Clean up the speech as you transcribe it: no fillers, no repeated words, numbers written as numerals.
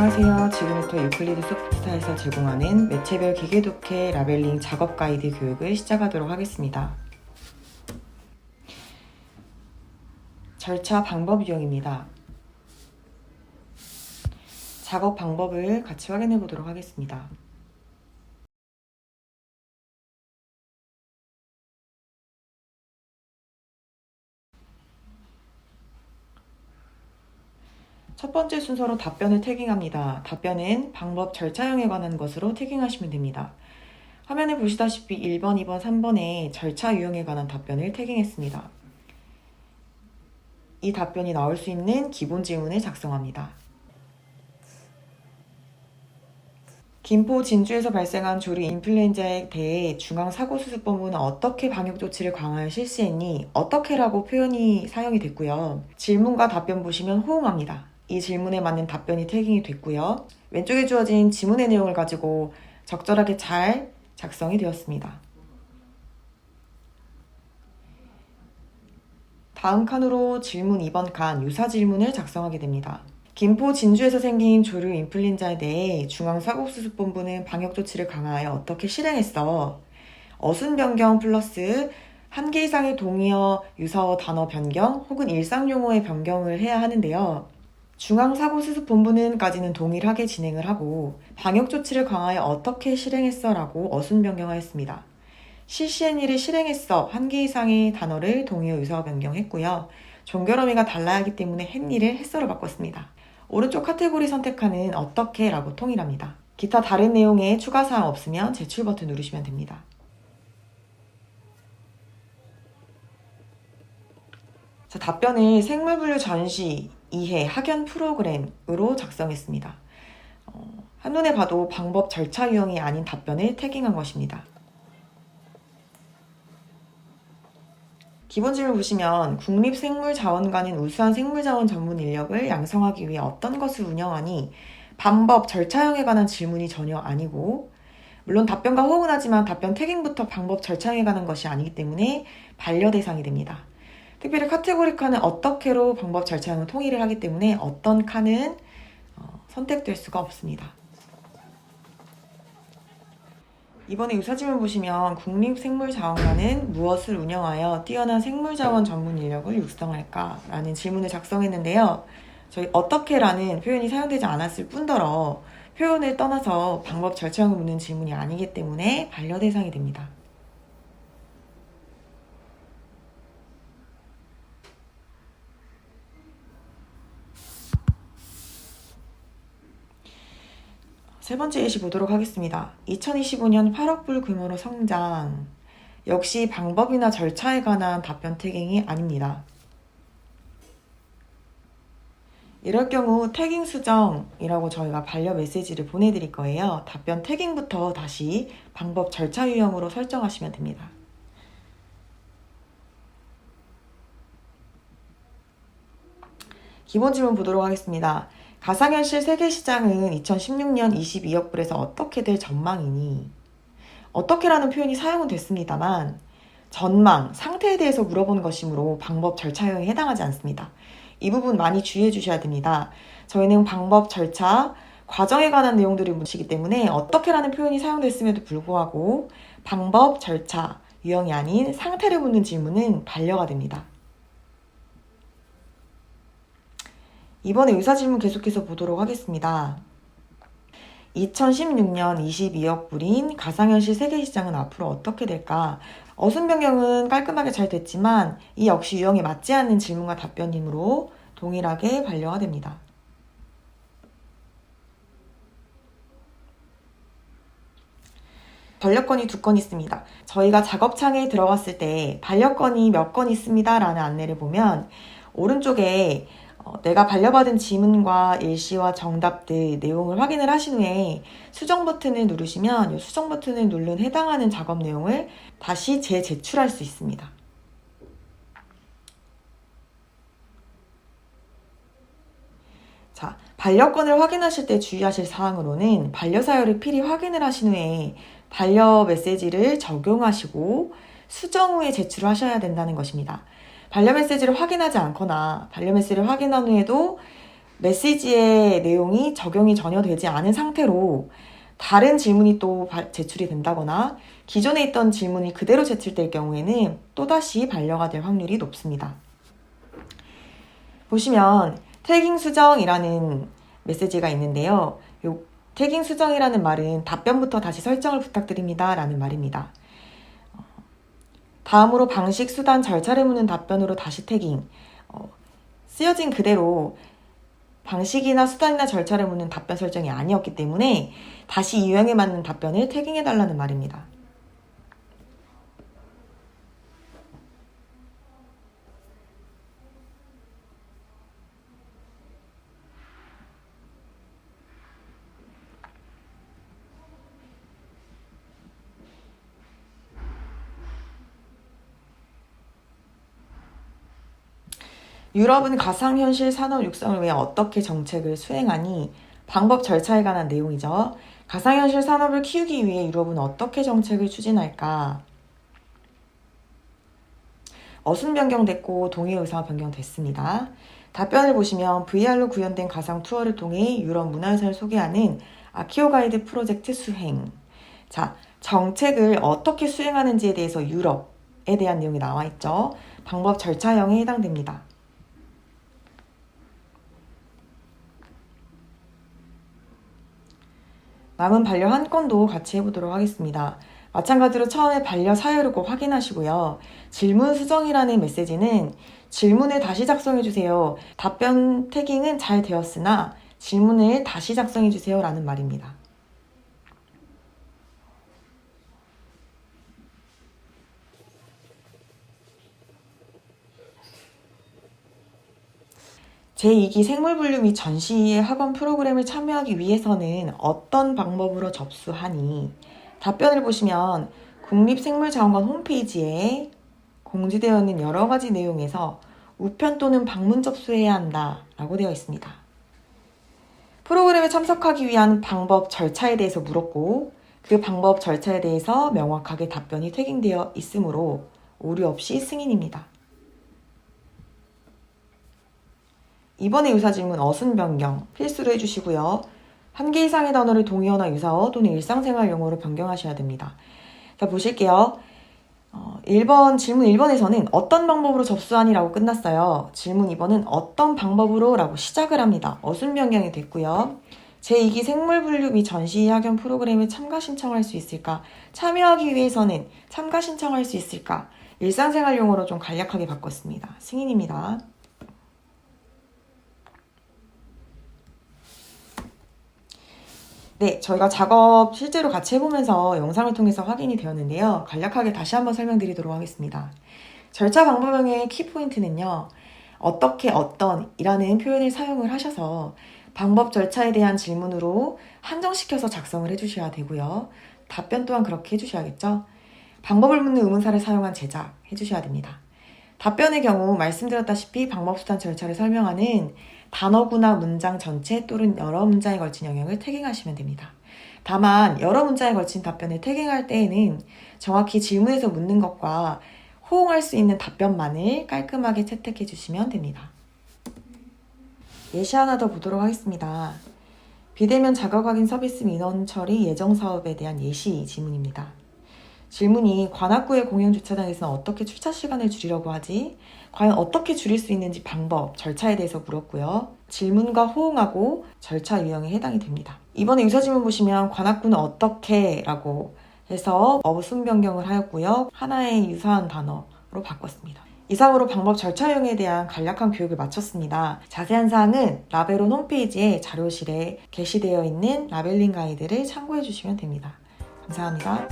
안녕하세요. 지금부터 유클리드 소프트스타에서 제공하는 매체별 기계독해 라벨링 작업 가이드 교육을 시작하도록 하겠습니다. 절차 방법 유형입니다. 작업 방법을 같이 확인해 보도록 하겠습니다. 첫 번째 순서로 답변을 태깅합니다. 답변은 방법 절차형에 관한 것으로 태깅하시면 됩니다. 화면에 보시다시피 1번, 2번, 3번에 절차 유형에 관한 답변을 태깅했습니다. 이 답변이 나올 수 있는 기본 질문을 작성합니다. 김포 진주에서 발생한 조류 인플루엔자에 대해 중앙사고수습본부는 어떻게 방역조치를 강화하여 실시했니? 어떻게라고 표현이 사용이 됐고요. 질문과 답변 보시면 호응합니다. 이 질문에 맞는 답변이 태깅이 됐고요. 왼쪽에 주어진 지문의 내용을 가지고 적절하게 잘 작성이 되었습니다. 다음 칸으로 질문 2번 칸 유사 질문을 작성하게 됩니다. 김포 진주에서 생긴 조류 인플루엔자에 대해 중앙사고수습본부는 방역조치를 강화하여 어떻게 실행했어? 어순 변경 플러스 한 개 이상의 동의어, 유사어, 단어 변경 혹은 일상용어의 변경을 해야 하는데요. 중앙사고수습본부는까지는 동일하게 진행을 하고 방역조치를 강화하여 어떻게 실행했어? 라고 어순 변경하였습니다. 실시한 일을 실행했어 한 개 이상의 단어를 동의어, 유사어 변경했고요. 종결 어미가 달라야 하기 때문에 했니를 했어로 바꿨습니다. 오른쪽 카테고리 선택하는 어떻게 라고 통일합니다. 기타 다른 내용에 추가사항 없으면 제출 버튼 누르시면 됩니다. 자, 답변을 생물분류 전시, 이해, 학연 프로그램으로 작성했습니다. 한눈에 봐도 방법 절차 유형이 아닌 답변을 태깅한 것입니다. 기본 질문 보시면 국립생물자원관은 우수한 생물자원 전문 인력을 양성하기 위해 어떤 것을 운영하니? 방법, 절차형에 관한 질문이 전혀 아니고 물론 답변과 호응은 하지만 답변 태깅부터 방법, 절차형에 관한 것이 아니기 때문에 반려 대상이 됩니다. 특별히 카테고리 칸은 어떻게로 방법, 절차형을 통일을 하기 때문에 어떤 칸은 선택될 수가 없습니다. 이번에 유사질문 보시면 국립생물자원관은 무엇을 운영하여 뛰어난 생물자원 전문 인력을 육성할까? 라는 질문을 작성했는데요. 저희 어떻게라는 표현이 사용되지 않았을 뿐더러 표현을 떠나서 방법 절차형을 묻는 질문이 아니기 때문에 반려 대상이 됩니다. 세 번째 예시 보도록 하겠습니다. 2025년 8억 불 규모로 성장. 역시 방법이나 절차에 관한 답변 태깅이 아닙니다. 이럴 경우 태깅 수정이라고 저희가 반려 메시지를 보내드릴 거예요. 답변 태깅부터 다시 방법 절차 유형으로 설정하시면 됩니다. 기본 질문 보도록 하겠습니다. 가상현실 세계시장은 2016년 22억 불에서 어떻게 될 전망이니? 어떻게라는 표현이 사용은 됐습니다만 전망, 상태에 대해서 물어보는 것이므로 방법, 절차형에 해당하지 않습니다. 이 부분 많이 주의해 주셔야 됩니다. 저희는 방법, 절차, 과정에 관한 내용들을 묻히기 때문에 어떻게라는 표현이 사용됐음에도 불구하고 방법, 절차, 유형이 아닌 상태를 묻는 질문은 반려가 됩니다. 이번에 유사질문 계속해서 보도록 하겠습니다. 2016년 22억 불인 가상현실 세계시장은 앞으로 어떻게 될까? 어순 변경은 깔끔하게 잘 됐지만 이 역시 유형에 맞지 않는 질문과 답변이므로 동일하게 반려가 됩니다. 반려권이 2건 있습니다. 저희가 작업창에 들어갔을 때 반려권이 몇 건 있습니다 라는 안내를 보면 오른쪽에 내가 반려받은 지문과 일시와 정답들 내용을 확인을 하신 후에 수정 버튼을 누르시면 이 수정 버튼을 누른 해당하는 작업 내용을 다시 재제출할 수 있습니다. 자, 반려권을 확인하실 때 주의하실 사항으로는 반려사유를 필히 확인을 하신 후에 반려 메시지를 적용하시고 수정 후에 제출을 하셔야 된다는 것입니다. 반려 메시지를 확인하지 않거나 반려 메시지를 확인한 후에도 메시지의 내용이 적용이 전혀 되지 않은 상태로 다른 질문이 또 제출이 된다거나 기존에 있던 질문이 그대로 제출될 경우에는 또다시 반려가 될 확률이 높습니다. 보시면 태깅 수정이라는 메시지가 있는데요. 요 태깅 수정이라는 말은 답변부터 다시 설정을 부탁드립니다 라는 말입니다. 다음으로 방식, 수단, 절차를 묻는 답변으로 다시 태깅. 쓰여진 그대로 방식이나 수단이나 절차를 묻는 답변 설정이 아니었기 때문에 다시 이 유형에 맞는 답변을 태깅해달라는 말입니다. 유럽은 가상현실 산업 육성을 위해 어떻게 정책을 수행하니? 방법 절차에 관한 내용이죠. 가상현실 산업을 키우기 위해 유럽은 어떻게 정책을 추진할까? 어순 변경됐고 동의 의사가 변경됐습니다. 답변을 보시면 VR로 구현된 가상 투어를 통해 유럽 문화유산을 소개하는 아키오 가이드 프로젝트 수행. 자, 정책을 어떻게 수행하는지에 대해서 유럽에 대한 내용이 나와 있죠. 방법 절차형에 해당됩니다. 남은 반려 한 건도 같이 해보도록 하겠습니다. 마찬가지로 처음에 반려 사유를 꼭 확인하시고요. 질문 수정이라는 메시지는 질문을 다시 작성해주세요. 답변 태깅은 잘 되었으나 질문을 다시 작성해주세요 라는 말입니다. 제2기 생물분류 및 전시의 학원 프로그램을 참여하기 위해서는 어떤 방법으로 접수하니? 답변을 보시면 국립생물자원관 홈페이지에 공지되어 있는 여러 가지 내용에서 우편 또는 방문 접수해야 한다 라고 되어 있습니다. 프로그램에 참석하기 위한 방법 절차에 대해서 물었고 그 방법 절차에 대해서 명확하게 답변이 태깅되어 있으므로 오류 없이 승인입니다. 이번에 유사질문 어순 변경 필수로 해주시고요. 한 개 이상의 단어를 동의어나 유사어 또는 일상생활 용어로 변경하셔야 됩니다. 자, 보실게요. 질문 1번에서는 어떤 방법으로 접수하니? 라고 끝났어요. 질문 2번은 어떤 방법으로? 라고 시작을 합니다. 어순 변경이 됐고요. 제2기 생물분류 및 전시 학연 프로그램에 참가 신청할 수 있을까? 참여하기 위해서는 참가 신청할 수 있을까? 일상생활 용어로 좀 간략하게 바꿨습니다. 승인입니다. 네, 저희가 작업 실제로 같이 해보면서 영상을 통해서 확인이 되었는데요. 간략하게 다시 한번 설명드리도록 하겠습니다. 절차 방법명의 키포인트는요. 어떻게 어떤 이라는 표현을 사용을 하셔서 방법 절차에 대한 질문으로 한정시켜서 작성을 해주셔야 되고요. 답변 또한 그렇게 해주셔야겠죠. 방법을 묻는 의문사를 사용한 제작 해주셔야 됩니다. 답변의 경우 말씀드렸다시피 방법, 수단, 절차를 설명하는 단어구나 문장 전체 또는 여러 문장에 걸친 영역을 태깅하시면 됩니다. 다만 여러 문장에 걸친 답변을 태깅할 때에는 정확히 질문에서 묻는 것과 호응할 수 있는 답변만을 깔끔하게 채택해 주시면 됩니다. 예시 하나 더 보도록 하겠습니다. 비대면 자격 확인 서비스 민원 처리 예정 사업에 대한 예시 질문입니다. 질문이 관악구의 공영주차장에서는 어떻게 주차 시간을 줄이려고 하지? 과연 어떻게 줄일 수 있는지 방법, 절차에 대해서 물었고요. 질문과 호응하고 절차 유형에 해당이 됩니다. 이번에 유사 질문 보시면 관악구는 어떻게? 라고 해서 어순 변경을 하였고요. 하나의 유사한 단어로 바꿨습니다. 이상으로 방법 절차 유형에 대한 간략한 교육을 마쳤습니다. 자세한 사항은 라벨론 홈페이지에 자료실에 게시되어 있는 라벨링 가이드를 참고해 주시면 됩니다. 감사합니다.